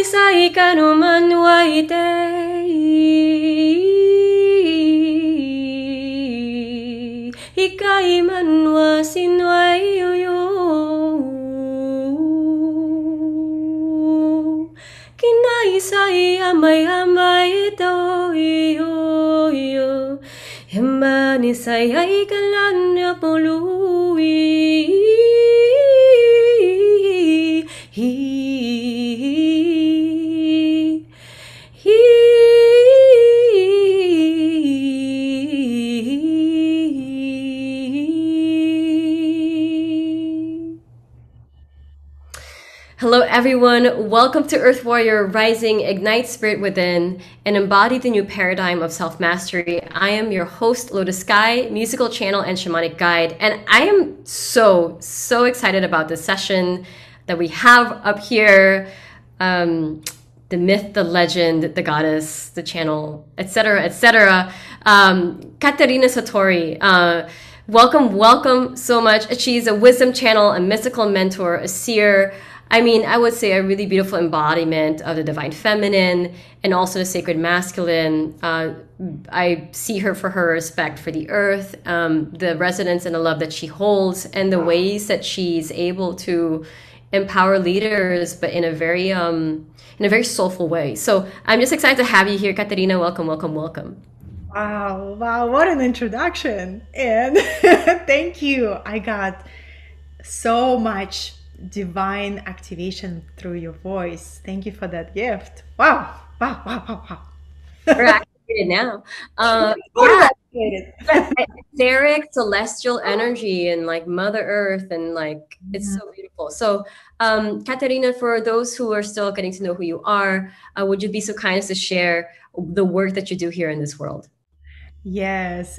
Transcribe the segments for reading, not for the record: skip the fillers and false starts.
Sai kanuman waitei Hikai manwa sinwai yuyu Kinai sai amai amai to yo Himani sai ai kalan ya polui Hello everyone, welcome to Earth Warrior Rising, Ignite Spirit Within, and embody the new paradigm of self-mastery. I am your host, Lotus Sky, musical channel and shamanic guide, and I am so excited about this session that we have up here. The myth, the legend, the goddess, the channel, etc., etc. Katarina Satori. Welcome so much. She's a wisdom channel, a mystical mentor, a seer. I mean, I would say a really beautiful embodiment of the divine feminine and also the sacred masculine. I see her for her respect for the earth, the resonance and the love that she holds, and the ways that she's able to empower leaders, but in a very soulful way. So I'm just excited to have you here, Katerina. Welcome. Wow, what an introduction. And thank you. I got so much divine activation through your voice. Thank you for that gift. Wow. We're activated now. Etheric, celestial energy and like Mother Earth and like it's so beautiful. So Katerina, for those who are still getting to know who you are, would you be so kind as to share the work that you do here in this world? Yes.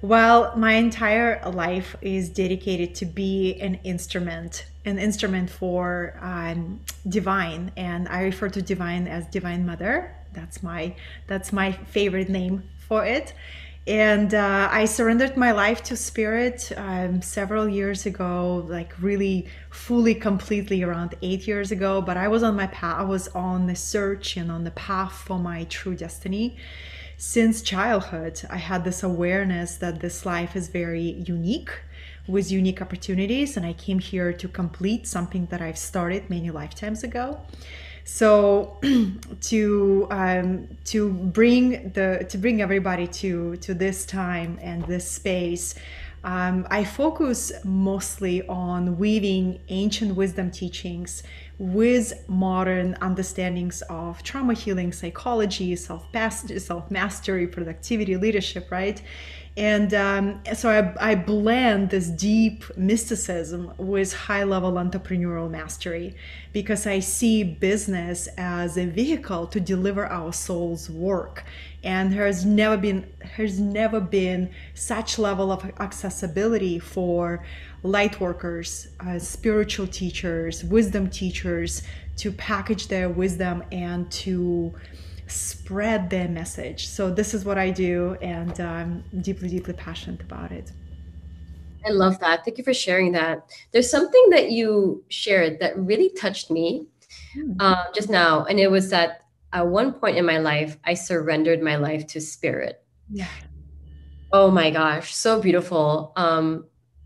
Well, my entire life is dedicated to be an instrument for divine, and I refer to divine as Divine Mother. That's my favorite name for it. And I surrendered my life to spirit several years ago, like really fully, completely around 8 years ago. But I was on my path. I was on the search and on the path for my true destiny. Since childhood, I had this awareness that this life is very unique with unique opportunities, and I came here to complete something that I've started many lifetimes ago. So to bring everybody to this time and this space, I focus mostly on weaving ancient wisdom teachings with modern understandings of trauma healing, psychology, self-mastery, productivity, leadership, right? And so I blend this deep mysticism with high-level entrepreneurial mastery, because I see business as a vehicle to deliver our soul's work. And there's never been such level of accessibility for light workers, spiritual teachers, wisdom teachers, to package their wisdom and to spread their message. So this is what I do, and I'm deeply passionate about it. I love that. Thank you for sharing that. There's something that you shared that really touched me just now, and it was that at one point in my life, I surrendered my life to spirit. Yeah. Oh my gosh, so beautiful.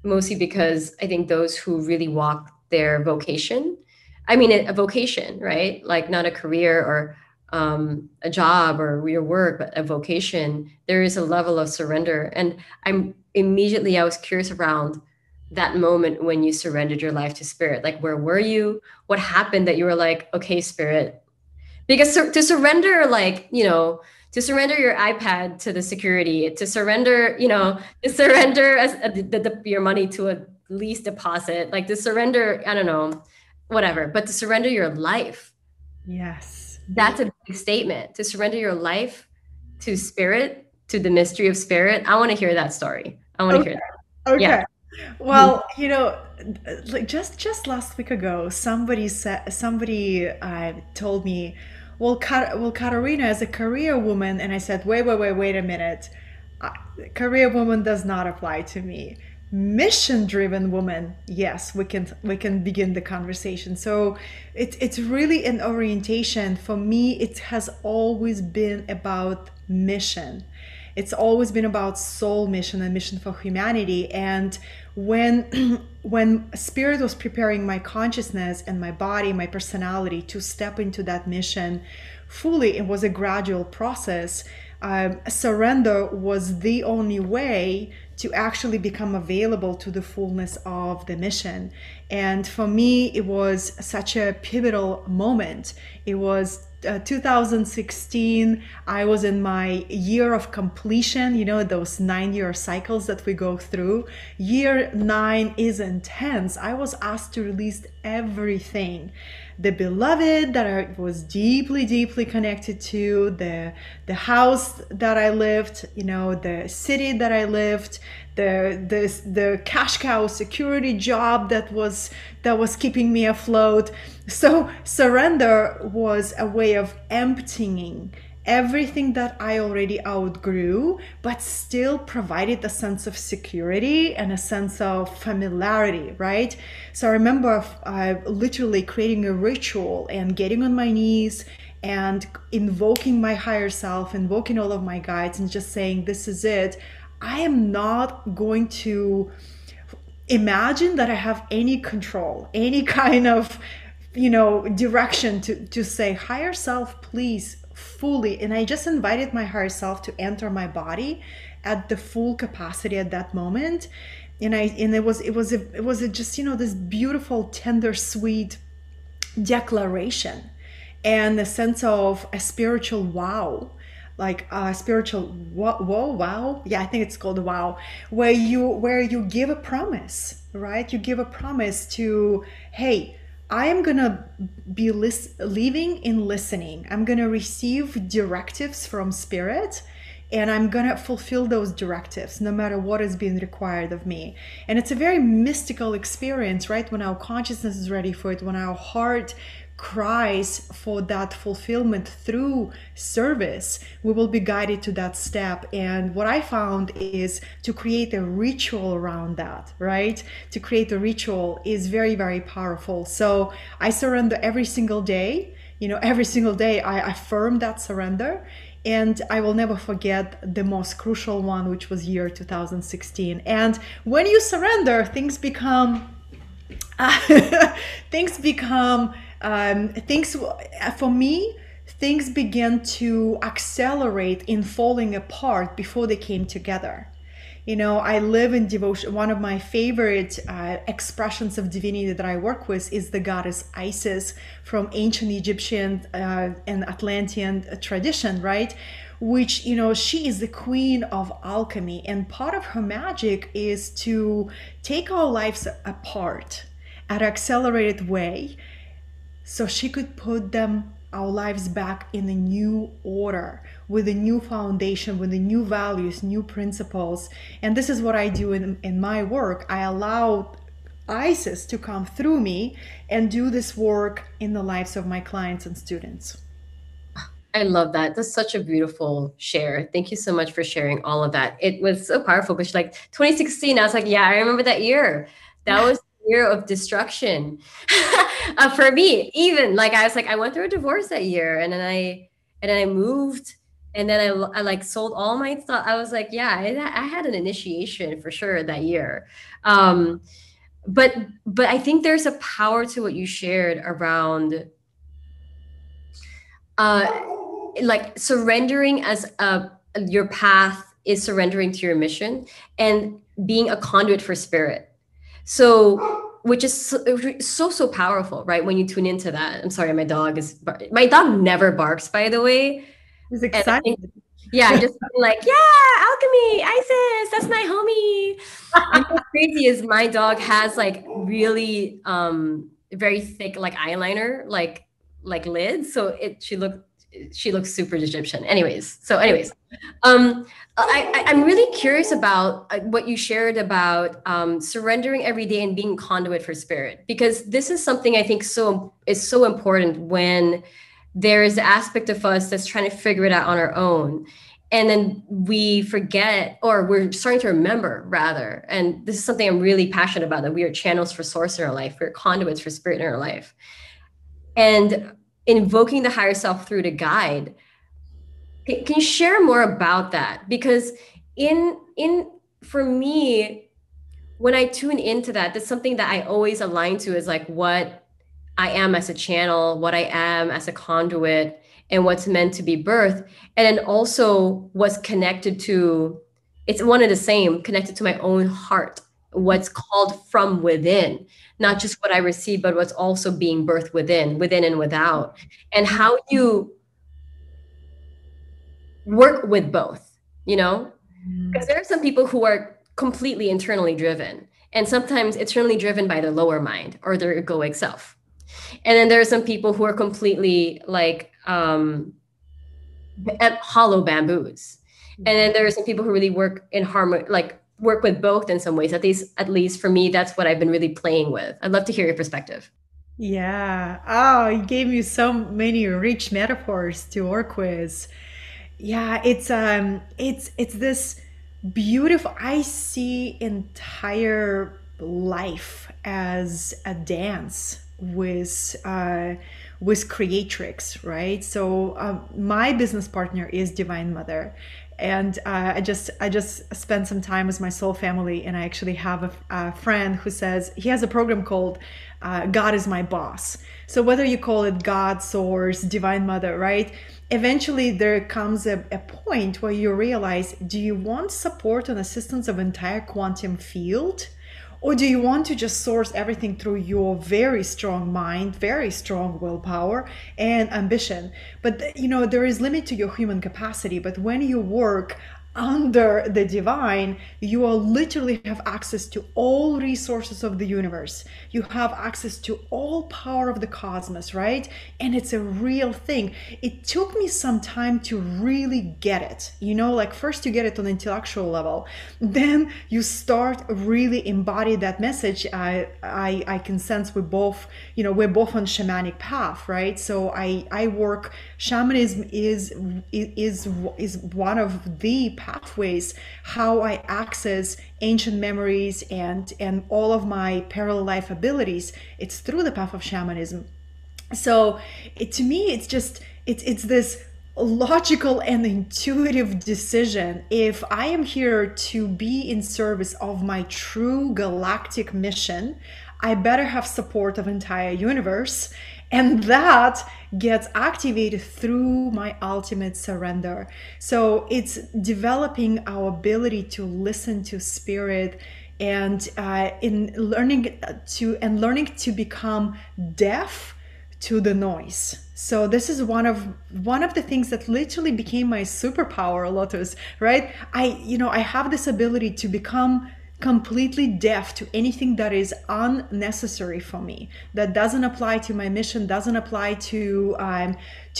Mostly because I think those who really walk their vocation, I mean, a vocation, right? Like not a career or a job or your work, but a vocation, there is a level of surrender. And I was curious around that moment when you surrendered your life to spirit. Like, where were you? What happened that you were like, okay, spirit? Because to surrender, like, to surrender your iPad to the security, to surrender your money to a lease deposit, like to surrender, I don't know, whatever, but to surrender your life. Yes. That's a big statement. To surrender your life to spirit, to the mystery of spirit. I want to hear that story. I want to hear that. Okay. Yeah. Well, like just last week ago, somebody told me, well, Katarina is a career woman, and I said, wait a minute, career woman does not apply to me. mission driven woman, yes, we can begin the conversation. So it's really an orientation. For me, it has always been about mission. It's always been about soul mission and mission for humanity. And when when spirit was preparing my consciousness and my body, my personality to step into that mission fully, it was a gradual process. Surrender was the only way to actually become available to the fullness of the mission. And for me, it was such a pivotal moment. It was 2016. I was in my year of completion, those 9-year cycles that we go through. Year 9 is intense. I was asked to release everything. The beloved that I was deeply, deeply connected to, the house that I lived, the city that I lived, the cash cow security job that was keeping me afloat. So surrender was a way of emptying everything that I already outgrew, but still provided a sense of security and a sense of familiarity, right? So I remember literally creating a ritual and getting on my knees and invoking my higher self, invoking all of my guides, and just saying, this is it. I am not going to imagine that I have any control, any kind of, direction to say, higher self, please, fully. And I just invited my higher self to enter my body at the full capacity at that moment. And it was just, this beautiful, tender, sweet declaration and a sense of a spiritual wow. Like a spiritual wow. Yeah, I think it's called a wow, where you give a promise, right? You give a promise to, hey, I am gonna be living in listening. I'm gonna receive directives from spirit, and I'm gonna fulfill those directives no matter what is being required of me. And it's a very mystical experience, right? When our consciousness is ready for it, when our heart cries for that fulfillment through service, we will be guided to that step. And what I found is to create a ritual around that, right? To create a ritual is very, very powerful. So I surrender every single day. Every single day I affirm that surrender. And I will never forget the most crucial one, which was year 2016. And when you surrender, things become for me, things began to accelerate in falling apart before they came together. I live in devotion. One of my favorite expressions of divinity that I work with is the goddess Isis from ancient Egyptian and Atlantean tradition, right? Which, she is the queen of alchemy. And part of her magic is to take our lives apart at an accelerated way, so she could put our lives back in a new order, with a new foundation, with the new values, new principles. And this is what I do in my work. I allow Isis to come through me and do this work in the lives of my clients and students. I love that. That's such a beautiful share. Thank you so much for sharing all of that. It was so powerful. But like 2016, I was like, yeah, I remember that year. That was year of destruction for me. Even like I was like, I went through a divorce that year, and then I moved, and then I like sold all my stuff. I was like, yeah, I had an initiation for sure that year. But I think there's a power to what you shared around like surrendering as your path is surrendering to your mission and being a conduit for spirit. So, which is so powerful, right? When you tune into that. I'm sorry, my dog never barks, by the way. He's excited. Yeah, just like, yeah, alchemy, Isis, that's my homie. And what's crazy is my dog has like really very thick like eyeliner, like lids. So she looks super Egyptian. Anyways, I'm really curious about what you shared about surrendering every day and being conduit for spirit, because this is something I think is so important when there is the aspect of us that's trying to figure it out on our own. And then we forget, or we're starting to remember rather. And this is something I'm really passionate about, that we are channels for source in our life. We're conduits for spirit in our life. And invoking the higher self through the guide. Can you share more about that? Because in for me, when I tune into that, that's something that I always align to, is like what I am as a channel, what I am as a conduit, and what's meant to be birth. And then also what's connected to, it's one and the same, connected to my own heart, what's called from within, not just what I receive, but what's also being birthed within and without. And how you work with both, because there are some people who are completely internally driven, and sometimes internally driven by their lower mind or their egoic self. And then there are some people who are completely like hollow bamboos. And then there are some people who really work in harmony, like work with both in some ways. At least for me, that's what I've been really playing with. I'd love to hear your perspective. Yeah. Oh, you gave me so many rich metaphors to work with. Yeah, it's this beautiful, I see entire life as a dance with creatrix, right? So my business partner is Divine Mother, and I just spent some time with my soul family, and I actually have a friend who says he has a program called God is my boss. So whether you call it God, Source, Divine Mother, right? Eventually there comes a point where you realize, do you want support and assistance of entire quantum field? Or do you want to just source everything through your very strong mind, very strong willpower and ambition? But there is limit to your human capacity. But when you work under the divine, you will literally have access to all resources of the universe. You have access to all power of the cosmos, right? And it's a real thing. It took me some time to really get it. Like first you get it on an intellectual level, then you start really embody that message. I can sense we're both on shamanic path, right? So I work, shamanism is one of the pathways how I access ancient memories and all of my parallel life abilities. It's through the path of shamanism. So to me, it's this logical and intuitive decision. If I am here to be in service of my true galactic mission, I better have support of entire universe. And that gets activated through my ultimate surrender. So it's developing our ability to listen to spirit, and in learning to become deaf to the noise. So this is one of the things that literally became my superpower, Lotus, right? I have this ability to become completely deaf to anything that is unnecessary for me, that doesn't apply to my mission, doesn't apply to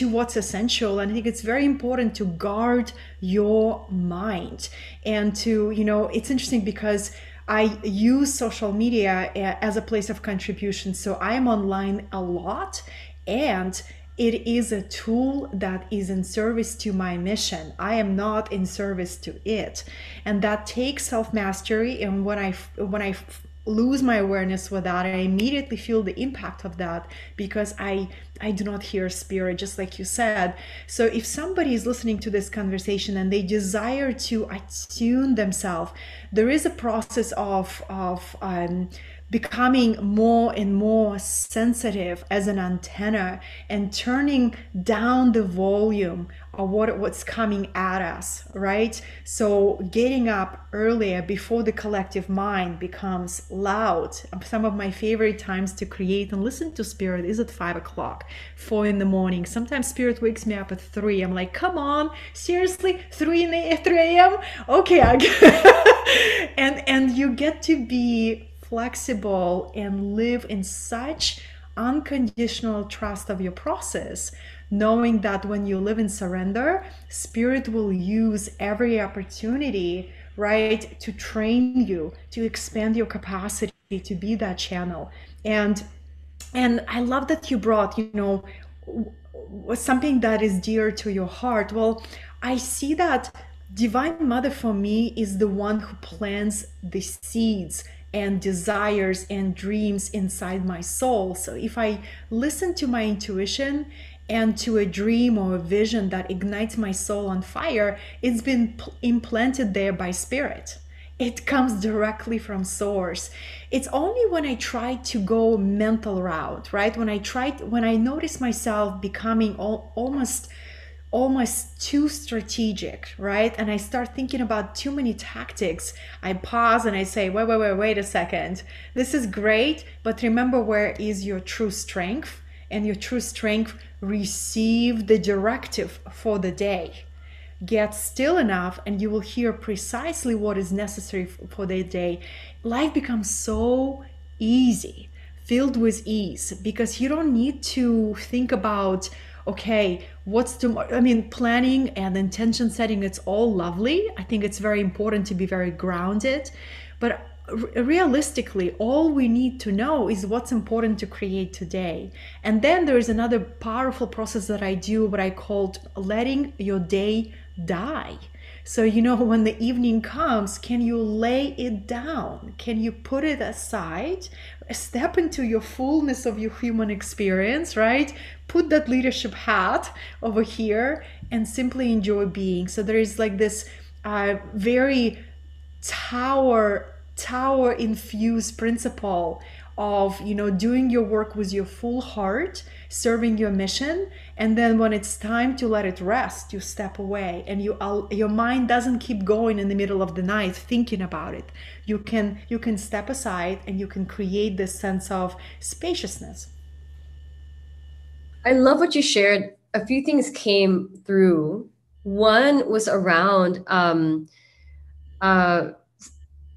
what's essential. And I think it's very important to guard your mind. And it's interesting because I use social media as a place of contribution. So I am online a lot, and it is a tool that is in service to my mission. I am not in service to it. And that takes self-mastery. And when I lose my awareness with that, I immediately feel the impact of that, because I do not hear spirit, just like you said. So if somebody is listening to this conversation and they desire to attune themselves, there is a process of becoming more and more sensitive as an antenna, and turning down the volume of what's coming at us, right? So getting up earlier before the collective mind becomes loud. Some of my favorite times to create and listen to spirit is at 5 o'clock, 4 in the morning. Sometimes spirit wakes me up at 3. I'm like, come on, seriously, 3 a.m.? Okay, and you get to be flexible and live in such unconditional trust of your process, knowing that when you live in surrender, spirit will use every opportunity, right, to train you, to expand your capacity to be that channel. And I love that you brought, something that is dear to your heart. Well, I see that Divine Mother for me is the one who plants the seeds and desires and dreams inside my soul. So if I listen to my intuition and to a dream or a vision that ignites my soul on fire, it's been implanted there by spirit. It comes directly from source. It's only when I try to go mental route, right? When I notice myself becoming almost too strategic, right? And I start thinking about too many tactics. I pause and I say, wait a second. This is great, but remember, where is your true strength? And your true strength, receive the directive for the day. Get still enough and you will hear precisely what is necessary for the day. Life becomes so easy, filled with ease, because you don't need to think about, okay, what's tomorrow? I mean, planning and intention setting, it's all lovely. I think it's very important to be very grounded, but realistically, all we need to know is what's important to create today. And then there is another powerful process that I do, what I call letting your day die. So, when the evening comes, can you lay it down? Can you put it aside? Step into your fullness of your human experience, right? Put that leadership hat over here and simply enjoy being. So there is like this very tower infused principle of doing your work with your full heart, serving your mission, and then when it's time to let it rest, you step away, and your mind doesn't keep going in the middle of the night thinking about it. You can step aside and you can create this sense of spaciousness. I love what you shared. A few things came through. One was around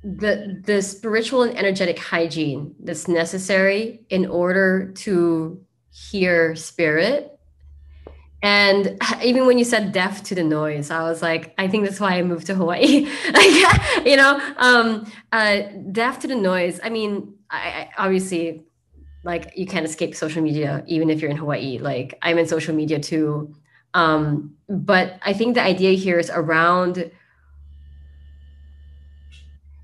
the spiritual and energetic hygiene that's necessary in order to hear spirit. And even when you said deaf to the noise, I was like, I think that's why I moved to Hawaii. Deaf to the noise. I mean, I obviously, like, you can't escape social media even if you're in Hawaii. Like, I'm in social media too. But I think the idea here is around.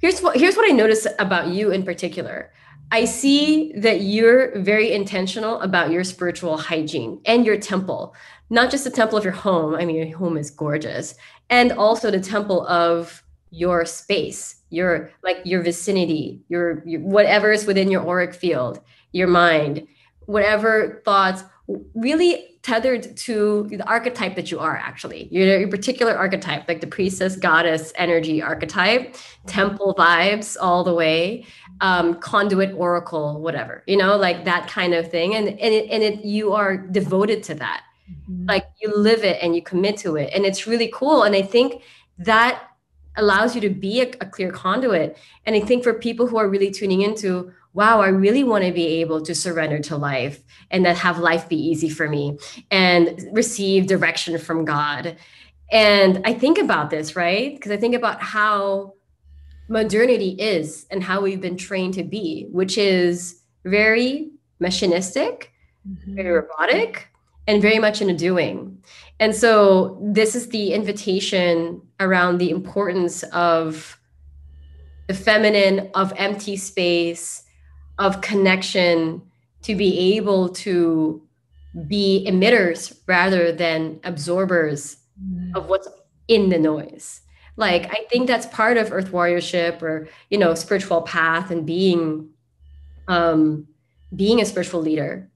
Here's what I notice about you in particular. I see that you're very intentional about your spiritual hygiene and your temple, not just the temple of your home. I mean, your home is gorgeous, and also the temple of your space, your vicinity, your whatever is within your auric field, your mind, whatever thoughts, really tethered to the archetype that you are. Actually, your particular archetype, like the priestess, goddess energy archetype, temple vibes all the way, conduit, oracle, whatever, like that kind of thing. And you are devoted to that. Mm-hmm. Like, you live it and you commit to it, and it's really cool. And I think that allows you to be a clear conduit. And I think for people who are really tuning into, wow, I really want to be able to surrender to life and that have life be easy for me and receive direction from God. And I think about this, right? Because I think about how modernity is and how we've been trained to be, which is very machinistic, mm-hmm. very robotic, and very much in a doing. And so this is the invitation around the importance of the feminine, of empty space, of connection, to be able to be emitters rather than absorbers of what's in the noise. Like, I think that's part of earth warriorship, or, spiritual path, and being a spiritual leader,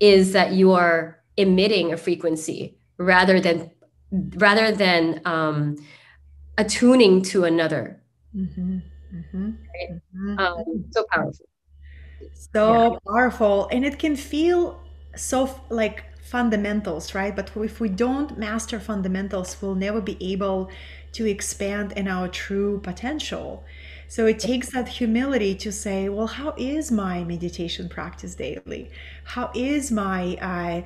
is that you are emitting a frequency rather than attuning to another. Mm-hmm. Mm-hmm. Right? Mm-hmm. So powerful. So powerful. And it can feel so like fundamentals, right? But if we don't master fundamentals, we'll never be able to expand in our true potential. So it takes that humility to say, well, how is my meditation practice daily? How is my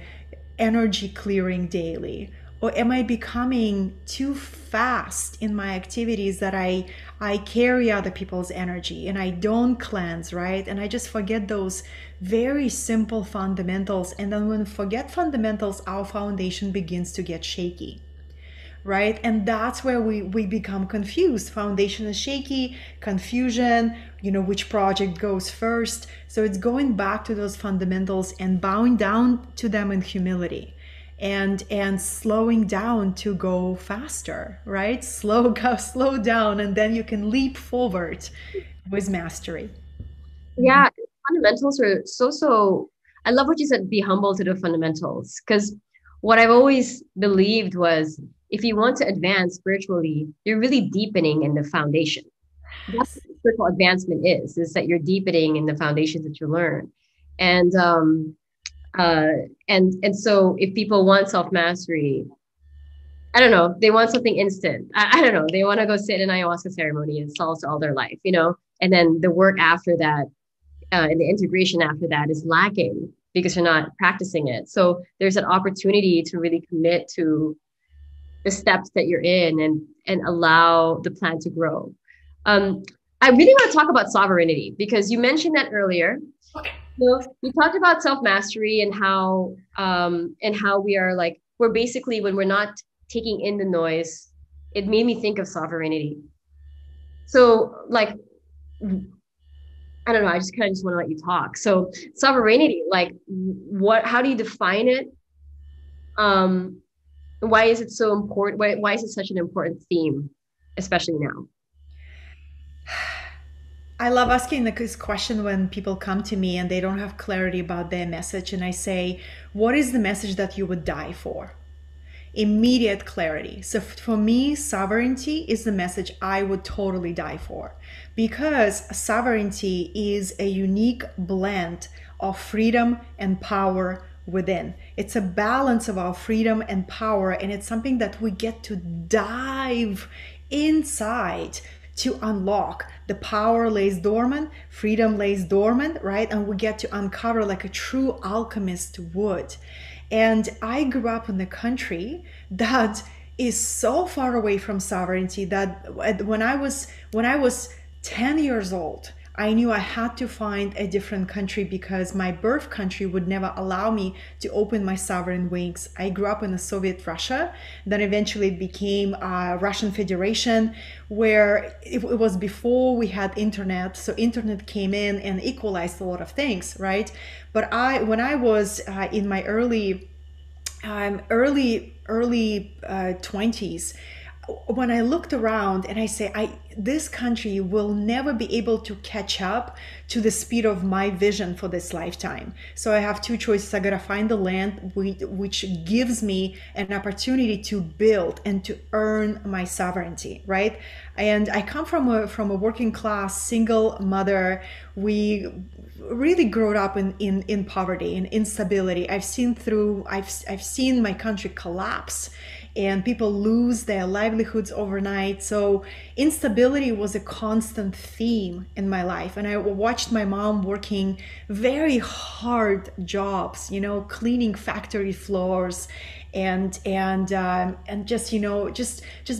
energy clearing daily? Or am I becoming too fast in my activities that I carry other people's energy and I don't cleanse, right? And I just forget those very simple fundamentals. And then when we forget fundamentals, our foundation begins to get shaky. right? And that's where we become confused. Foundation is shaky, confusion, which project goes first. So it's going back to those fundamentals and bowing down to them in humility, and slowing down to go faster, right? Slow down, and then you can leap forward with mastery. Yeah, fundamentals are so. I love what you said, be humble to the fundamentals. Because what I've always believed was if you want to advance spiritually, you're really deepening in the foundation. That's what spiritual advancement is that you're deepening in the foundations that you learn. And uh and so if people want self-mastery, I don't know, they want something instant. I don't know, they want to go sit in an ayahuasca ceremony and solve all their life, and then the work after that, and the integration after that is lacking because you're not practicing it. So there's an opportunity to really commit to the steps that you're in and allow the plant to grow. I really want to talk about sovereignty because you mentioned that earlier. Okay. You talked about self-mastery and how we are like, we're basically, when we're not taking in the noise, it made me think of sovereignty. So like, I don't know, I just kind of just want to let you talk. So sovereignty, like how do you define it? Why is it so important? Why is it such an important theme, especially now? I love asking this question when people come to me and they don't have clarity about their message. And I say, what is the message that you would die for? Immediate clarity. So for me, sovereignty is the message I would totally die for, because sovereignty is a unique blend of freedom and power within. It's a balance of our freedom and power, and it's something that we get to dive inside to unlock. The power lays dormant, freedom lays dormant, right? And we get to uncover like a true alchemist would. And I grew up in a country that is so far away from sovereignty that when I was 10 years old, I knew I had to find a different country because my birth country would never allow me to open my sovereign wings. I grew up in the Soviet Russia, then eventually it became Russian Federation, where it was before we had internet. So internet came in and equalized a lot of things, right? But when I was in my early 20s, when I looked around and I say, this country will never be able to catch up to the speed of my vision for this lifetime. So I have two choices. I gotta find the land which gives me an opportunity to build and to earn my sovereignty, right? And I come from a working class single mother. We really grew up in poverty and instability. I've seen my country collapse and people lose their livelihoods overnight. So instability was a constant theme in my life. And I watched my mom working very hard jobs, cleaning factory floors and just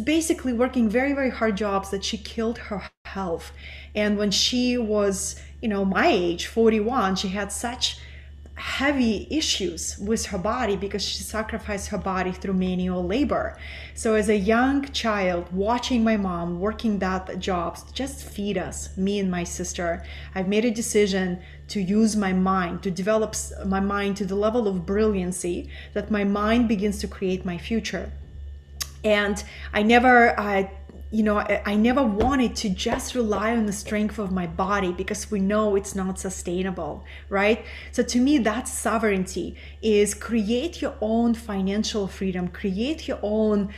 basically working very, very hard jobs that she killed her health. And when she was, my age, 41, she had such heavy issues with her body because she sacrificed her body through manual labor. So as a young child, watching my mom working that jobs just feed us, me and my sister, I've made a decision to use my mind, to develop my mind to the level of brilliancy that my mind begins to create my future. And I never wanted to just rely on the strength of my body because we know it's not sustainable, right? So to me, that's sovereignty, is create your own financial freedom, create your own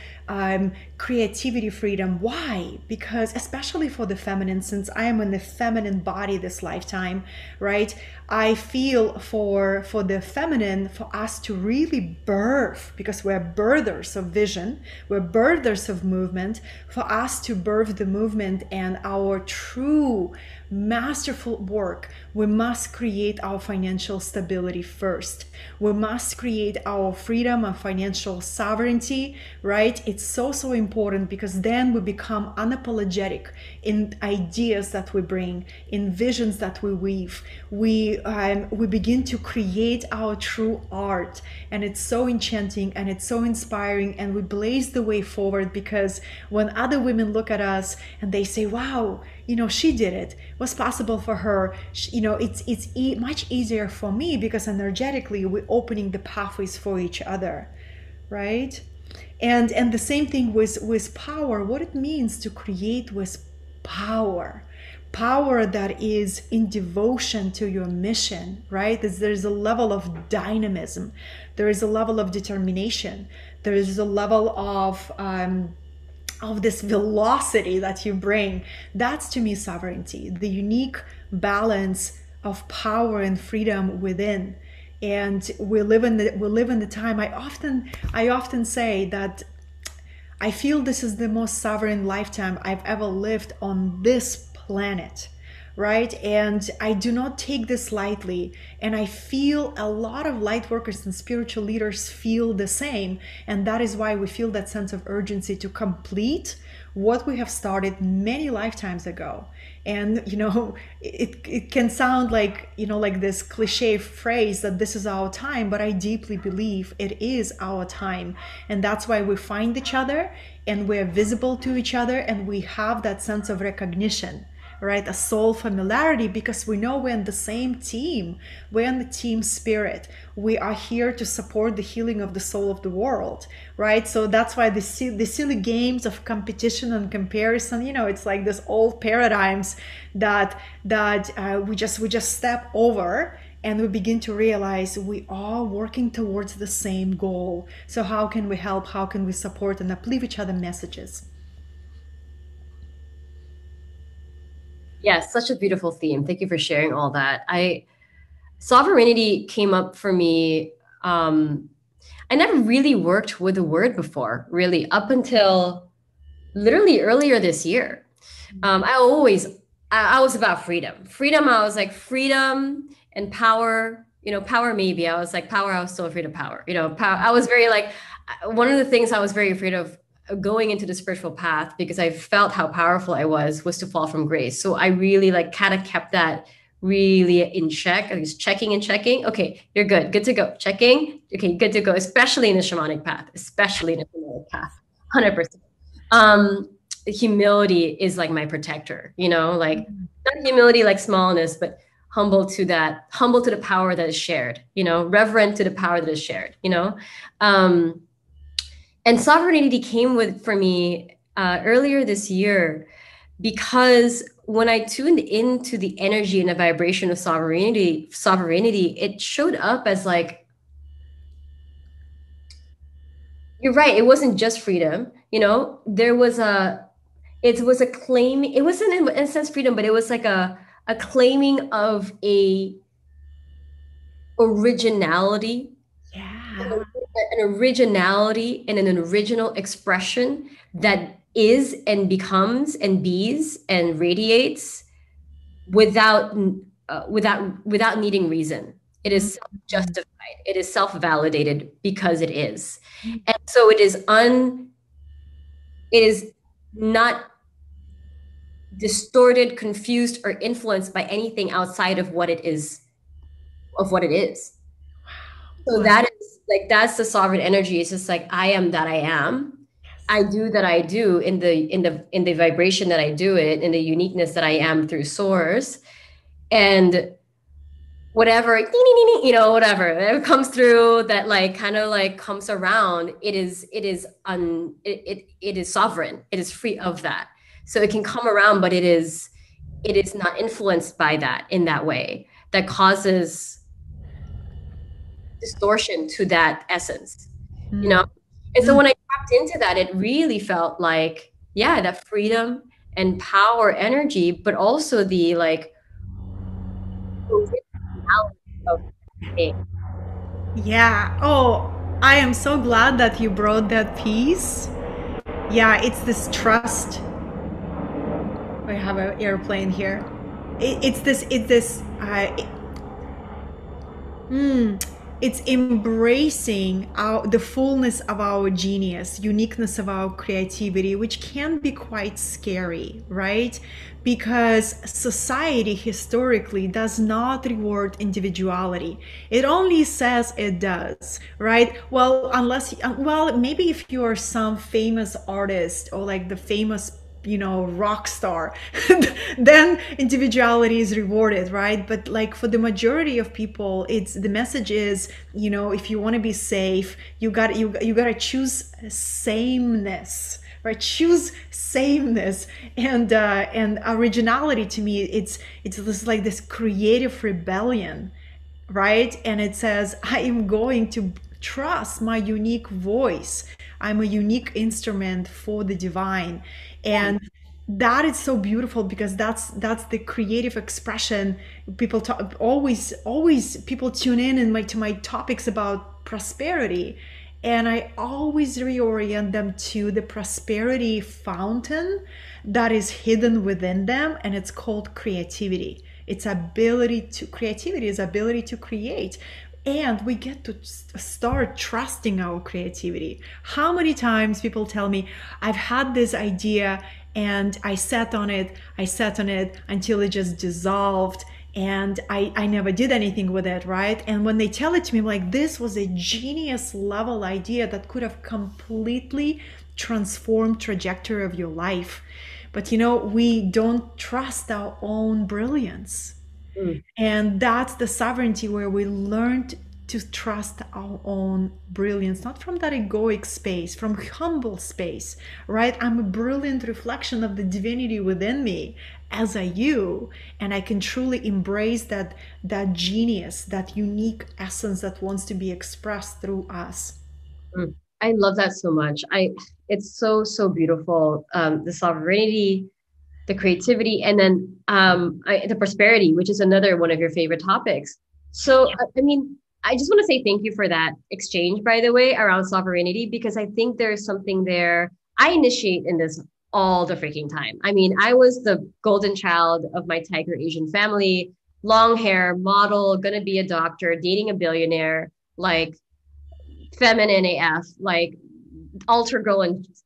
creativity freedom. Why? Because especially for the feminine, since I am in the feminine body this lifetime, right? I feel for the feminine, for us to really birth, because we're birthers of vision, we're birthers of movement, for us us to birth the movement and our true masterful work, we must create our financial stability first. We must create our freedom and financial sovereignty, right? It's so important, because then we become unapologetic in ideas that we bring, in visions that we weave. We begin to create our true art, and it's so enchanting and it's so inspiring, and we blaze the way forward, because when other women look at us and they say, wow, she did it, was possible for her, it's much easier for me, because energetically we're opening the pathways for each other, right? And the same thing with power, what it means to create with power that is in devotion to your mission, right? There's a level of dynamism, there is a level of determination, there is a level of this velocity that you bring. That's, to me, sovereignty, the unique balance of power and freedom within. And we live in the time. I often say that I feel this is the most sovereign lifetime I've ever lived on this planet, right? And I do not take this lightly, and I feel a lot of light workers and spiritual leaders feel the same, and that is why we feel that sense of urgency to complete what we have started many lifetimes ago. And it can sound like like this cliche phrase that this is our time, but I deeply believe it is our time, and that's why we find each other and we're visible to each other, and we have that sense of recognition, right? A soul familiarity, because we know we're in the same team. We're in the team spirit. We are here to support the healing of the soul of the world, right? So that's why the silly games of competition and comparison, it's like this old paradigms that we just step over, and we begin to realize we are working towards the same goal. So how can we help? How can we support and uplift each other messages? Yes, such a beautiful theme. Thank you for sharing all that. Sovereignty came up for me. I never really worked with the word before, really, up until literally earlier this year. I was about freedom. I was like, freedom and power, power maybe. I was like, power, I was still afraid of power. Power, I was very like, one of the things I was very afraid of going into the spiritual path, because I felt how powerful I was to fall from grace. So I really kind of kept that really in check. I was checking and checking. Okay, you're good to go. Checking. Okay, good to go. Especially in the shamanic path. 100%. Humility is like my protector, like not humility like smallness, but humble to the power that is shared, reverent to the power that is shared, and sovereignty came for me earlier this year, because when I tuned into the energy and the vibration of sovereignty, it showed up as like, you're right, it wasn't just freedom, it was a claim. It wasn't in a sense freedom, but it was like a claiming of a originality. Yeah. An originality and an original expression that is and becomes and bees and radiates without needing reason. It is self-justified. It is self-validated because it is. And so it is not distorted, confused, or influenced by anything outside of what it is. So that is like, that's the sovereign energy. It's just like, I am that I am. I do that I do in the vibration that I do it, in the uniqueness that I am through source. And whatever, whatever it comes through that kind of comes around, it is sovereign. It is free of that. So it can come around, but it is not influenced by that in that way that causes distortion to that essence, And so when I tapped into that, it really felt like, yeah, that freedom and power energy, but also the originality of it. Yeah. Oh, I am so glad that you brought that piece. Yeah, it's this trust We have an airplane here. It's embracing the fullness of our genius, uniqueness of our creativity, which can be quite scary, right? Because society historically does not reward individuality. It only says it does, right? Well, maybe if you are some famous artist or like the famous rock star, then individuality is rewarded, right? But like for the majority of people, it's the message is, if you want to be safe, you gotta choose sameness, right? Choose sameness and originality. To me, it's this like this creative rebellion, right? And it says, I am going to trust my unique voice. I'm a unique instrument for the divine. And that is so beautiful, because that's the creative expression. People talk always people tune in and to my topics about prosperity, and I always reorient them to the prosperity fountain that is hidden within them, and it's called creativity. Creativity is ability to create. And we get to start trusting our creativity. How many times people tell me, I've had this idea and I sat on it until it just dissolved, and I never did anything with it, right? And when they tell it to me, I'm like, this was a genius level idea that could have completely transformed trajectory of your life. But we don't trust our own brilliance. And that's the sovereignty, where we learned to trust our own brilliance, not from that egoic space, from humble space, right? I'm a brilliant reflection of the divinity within me, as are you, and I can truly embrace that genius, that unique essence that wants to be expressed through us. I love that so much. It's so beautiful. The sovereignty, the creativity, and then the prosperity, which is another one of your favorite topics. So, I mean, I just want to say thank you for that exchange, by the way, around sovereignty, because I think there's something there. I initiate in this all the freaking time. I mean, I was the golden child of my tiger Asian family, long hair, model, gonna be a doctor, dating a billionaire, like feminine AF, like altar girl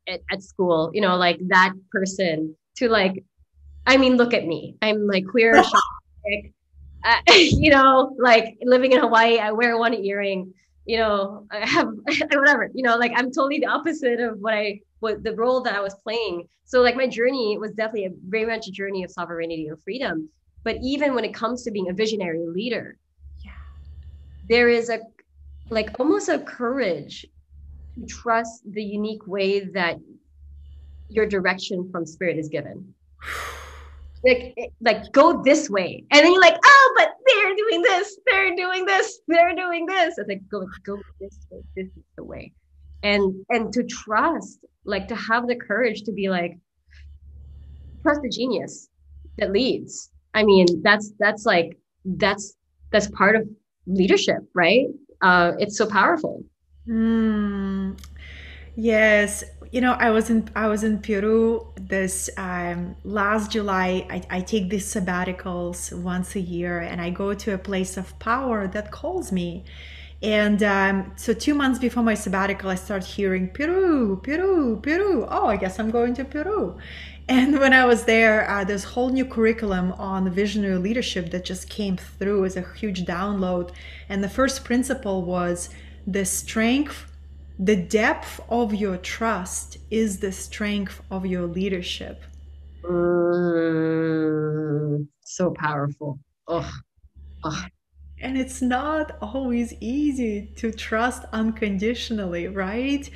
at school, like that person, to like, I mean, look at me. I'm like queer, like living in Hawaii. I wear one earring, I have whatever, like I'm totally the opposite of what the role that I was playing. So like my journey was definitely very much a journey of sovereignty and freedom. But even when it comes to being a visionary leader, there is almost a courage to trust the unique way that your direction from spirit is given. Like go this way, and then you're like, oh, but they're doing this, they're doing this. It's like go this way, this is the way. And to trust, like to have the courage to be like, trust the genius that leads. I mean, that's part of leadership, right? It's so powerful. Yes, I was in Peru this last July. I take these sabbaticals once a year, and I go to a place of power that calls me. And so 2 months before my sabbatical, I start hearing Peru, Peru, Peru. Oh, I guess I'm going to Peru. And when I was there, this whole new curriculum on visionary leadership that just came through as a huge download. And the first principle was the depth of your trust is the strength of your leadership. So powerful. Oh. And it's not always easy to trust unconditionally, right?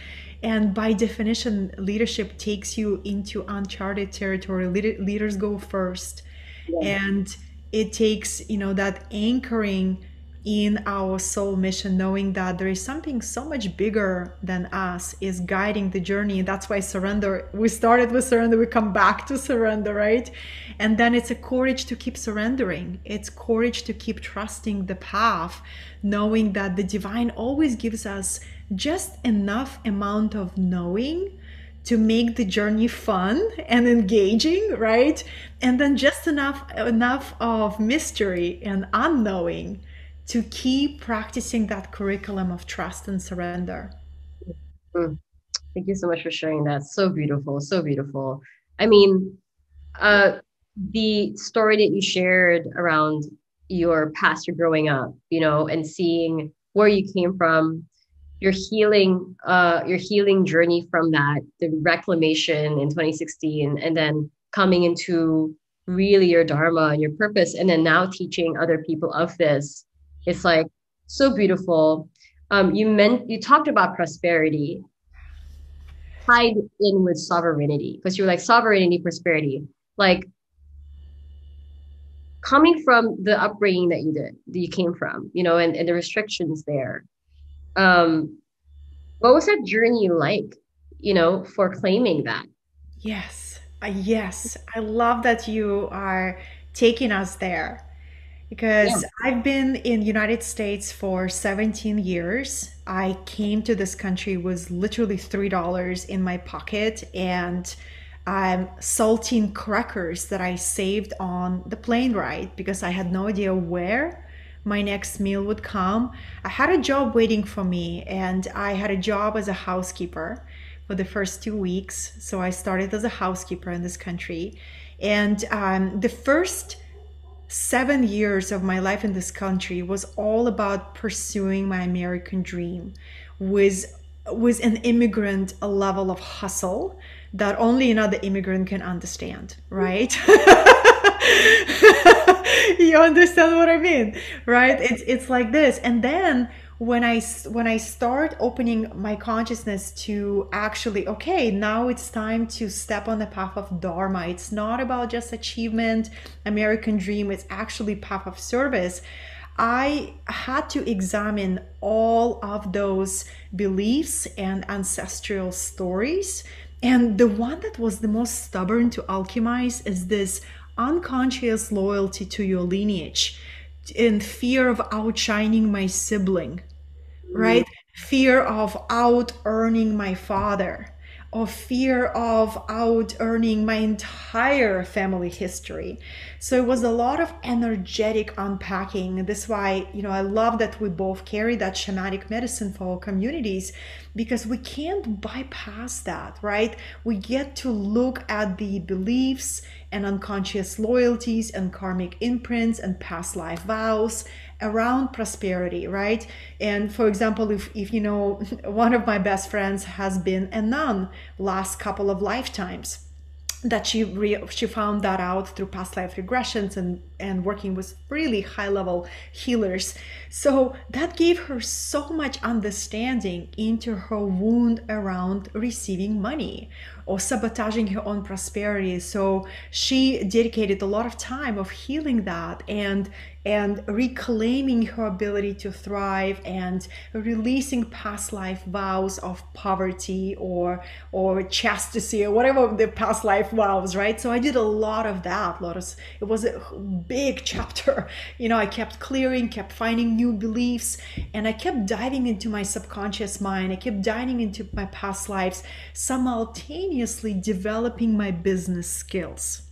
And by definition, leadership takes you into uncharted territory. Leaders go first. Yeah. And it takes, that anchoring in our soul mission, knowing that there is something so much bigger than us is guiding the journey. And that's why surrender, we started with surrender, we come back to surrender, right? And then it's a courage to keep surrendering. It's courage to keep trusting the path, knowing that the divine always gives us just enough amount of knowing to make the journey fun and engaging, right? And then just enough of mystery and unknowing to keep practicing that curriculum of trust and surrender. Mm. Thank you so much for sharing that. So beautiful, so beautiful. I mean, uh, the story that you shared around your pastor growing up, and seeing where you came from, your healing journey from that, the reclamation in 2016, and then coming into really your dharma and your purpose, and then now teaching other people of this. It's like so beautiful. You talked about prosperity tied in with sovereignty, because you were like sovereignty, prosperity, like coming from the upbringing that you came from, and the restrictions there. Um, what was that journey like, for claiming that? Yes, yes. I love that you are taking us there Yeah. because I've been in United States for 17 years. I came to this country with literally $3 in my pocket and saltine crackers that I saved on the plane ride because I had no idea where my next meal would come. I had a job waiting for me, and I had a job as a housekeeper for the first 2 weeks. So I started as a housekeeper in this country. And the first 7 years of my life in this country was all about pursuing my American dream with an immigrant a level of hustle that only another immigrant can understand, right? You understand what I mean, right? It's like this. And then when I start opening my consciousness to actually, okay, now it's time to step on the path of dharma. It's not about just achievement, American dream. It's actually path of service. I had to examine all of those beliefs and ancestral stories. And the one that was the most stubborn to alchemize is this unconscious loyalty to your lineage in fear of outshining my sibling, Mm. right? Fear of out earning my father, or fear of out earning my entire family history. So it was a lot of energetic unpacking. That's why, I love that we both carry that shamanic medicine for our communities because we can't bypass that, right? We get to look at the beliefs and unconscious loyalties and karmic imprints and past life vows around prosperity, right? And for example, if you know, one of my best friends has been a nun last couple of lifetimes, that she found that out through past life regressions and working with really high level healers. So that gave her so much understanding into her wound around receiving money or sabotaging her own prosperity. So she dedicated a lot of time of healing that and reclaiming her ability to thrive and releasing past life vows of poverty or chastity or whatever the past life vows, right? So I did a lot of that, Lotus. It was a big chapter. I kept clearing, kept finding new beliefs, and I kept diving into my subconscious mind. I kept diving into my past lives, simultaneously developing my business skills,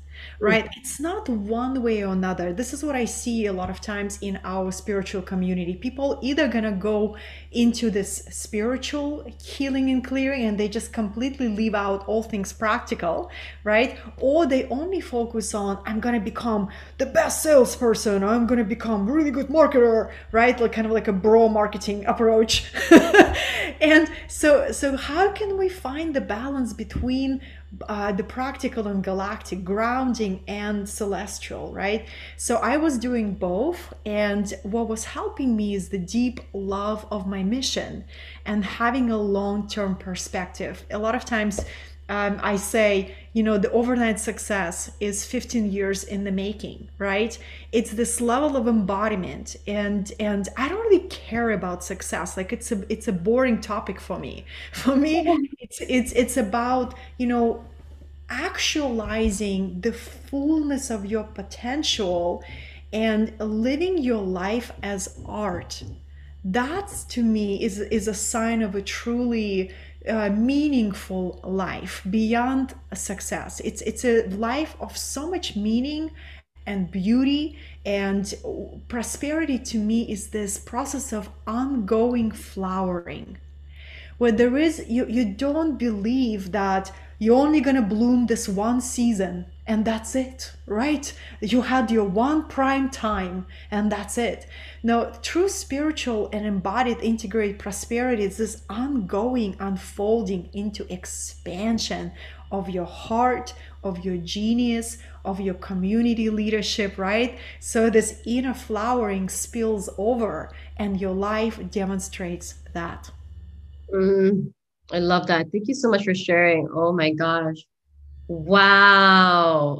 right? It's not one way or another. This is what I see a lot of times in our spiritual community. People either gonna go into this spiritual healing and clearing and they just completely leave out all things practical, right? Or they only focus on, I'm gonna become the best salesperson, or I'm gonna become a really good marketer, right? Like kind of like a bro marketing approach. And so how can we find the balance between the practical and galactic, grounding and celestial, right? So I was doing both, and what was helping me is the deep love of my mission and having a long-term perspective. A lot of times I say, the overnight success is 15 years in the making, right? It's this level of embodiment, and I don't really care about success. Like it's a boring topic for me. For me, it's about, actualizing the fullness of your potential and living your life as art, That's to me is a sign of a truly meaningful life beyond a success. It's a life of so much meaning and beauty, and prosperity to me is this process of ongoing flowering, where there is, you don't believe that you're only going to bloom this one season and that's it, right? You had your one prime time and that's it. No, true spiritual and embodied integrated prosperity is this ongoing unfolding into expansion of your heart, of your genius, of your community leadership, right? So this inner flowering spills over and your life demonstrates that. Mm, I love that. Thank you so much for sharing. Oh my gosh. Wow.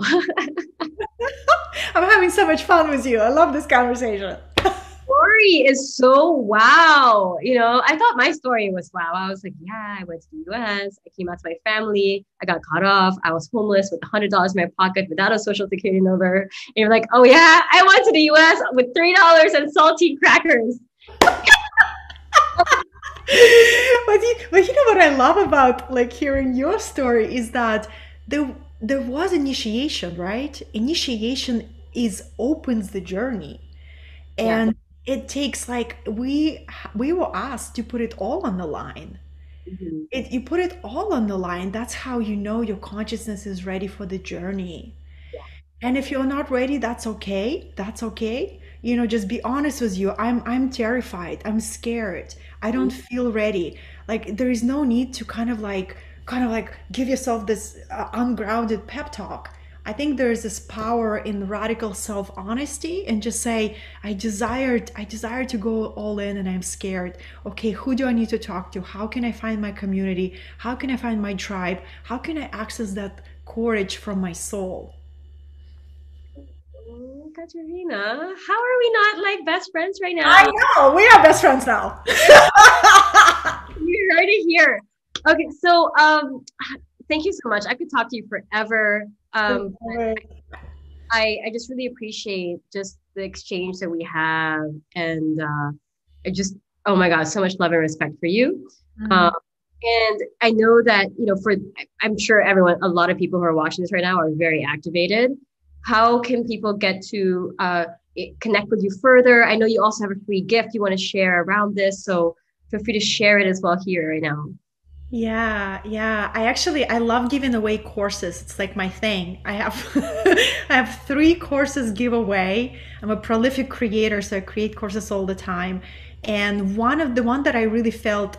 I'm having so much fun with you. I love this conversation. Story is so wow. I thought my story was wow. I was like, yeah, I went to the US. I came out to my family. I got cut off. I was homeless with $100 in my pocket without a social security number. And you're like, oh yeah, I went to the US with $3 and salty crackers. But you know what I love about like hearing your story is that there was initiation, right? Initiation is opens the journey, Yeah. and it takes like we were asked to put it all on the line. Mhm. You put it all on the line. That's how you know your consciousness is ready for the journey. And if you're not ready, that's okay. That's okay. Just be honest with you. I'm terrified. I'm scared. I don't feel ready. Like there is no need to kind of like give yourself this ungrounded pep talk. I think there is this power in radical self-honesty and just say, I desire to go all in and I'm scared. Okay, who do I need to talk to? How can I find my community? How can I find my tribe? How can I access that courage from my soul? Katerina, how are we not like best friends right I now? know. We are best friends now. You're right here. Okay, so thank you so much. I could talk to you forever. I just really appreciate just the exchange that we have, and I just, oh my God, so much love and respect for you. Mhm. Um, and I know that, I'm sure a lot of people who are watching this right now are very activated. How can people get to connect with you further? I know you also have a free gift you want to share around this, so feel free to share it as well here right now. Yeah, yeah. I love giving away courses. It's like my thing. I have I have 3 courses giveaway. I'm a prolific creator, so I create courses all the time. And one that I really felt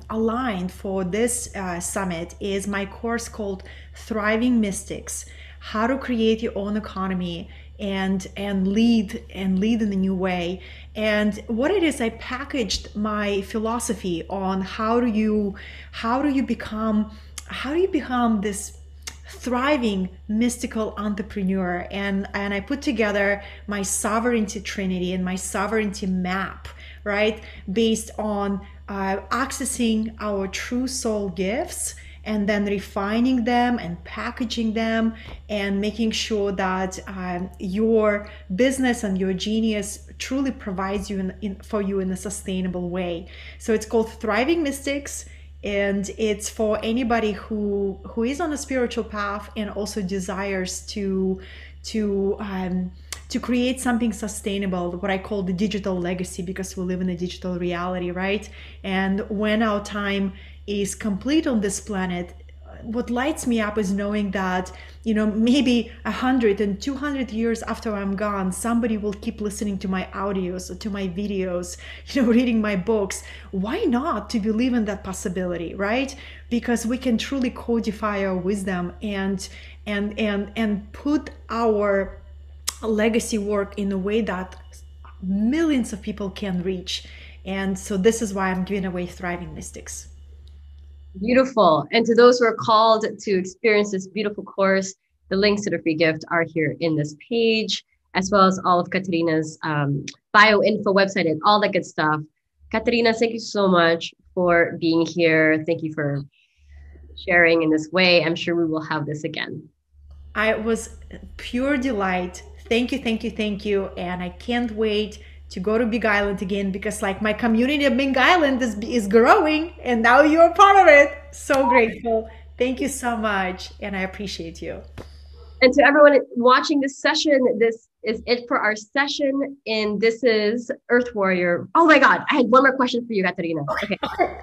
aligned for this summit is my course called Thriving Mystics: How to Create Your Own Economy and lead in a new way. And what it is, I packaged my philosophy on how do you become this thriving mystical entrepreneur, and I put together my sovereignty trinity and my sovereignty map, right, based on accessing our true soul gifts and then refining them and packaging them and making sure that your business and your genius truly provides for you in a sustainable way. So it's called Thriving Mystics, and it's for anybody who is on a spiritual path and also desires to create something sustainable, what I call the digital legacy, because we live in a digital reality, right? And when our time is complete on this planet, what lights me up is knowing that, maybe 100 and 200 years after I'm gone, somebody will keep listening to my audios or to my videos, reading my books. Why not to believe in that possibility, right? Because we can truly codify our wisdom and put our legacy work in a way that millions of people can reach. And so this is why I'm giving away Thriving Mystics. Beautiful. And to those who are called to experience this beautiful course, the links to the free gift are here in this page, as well as all of Katerina's bio info website and all that good stuff. Katerina, thank you so much for being here. Thank you for sharing in this way. I'm sure we will have this again. I was pure delight. Thank you, thank you, thank you. And I can't wait to go to Big Island again, because like my community of Big Island is growing, and now you're part of it. So grateful. Thank you so much, and I appreciate you. And to everyone watching this session, this is it for our session. And this is Earth Warrior. Oh my God, I had one more question for you, Katarina. Okay. I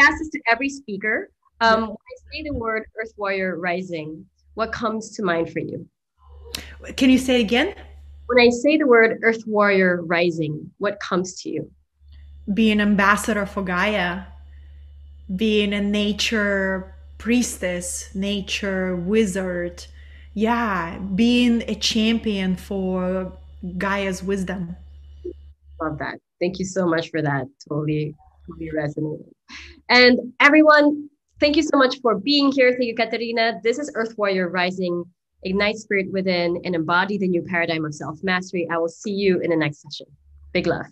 ask this to every speaker. When I say the word Earth Warrior Rising, what comes to mind for you? Can you say it again? When I say the word Earth Warrior Rising, what comes to you? Being an ambassador for Gaia, being a nature priestess, nature wizard. Yeah, being a champion for Gaia's wisdom. Love that. Thank you so much for that. Totally resonated. And everyone, thank you so much for being here. Thank you, Katarina. This is Earth Warrior Rising. Ignite spirit within and embody the new paradigm of self-mastery. I will see you in the next session. Big love.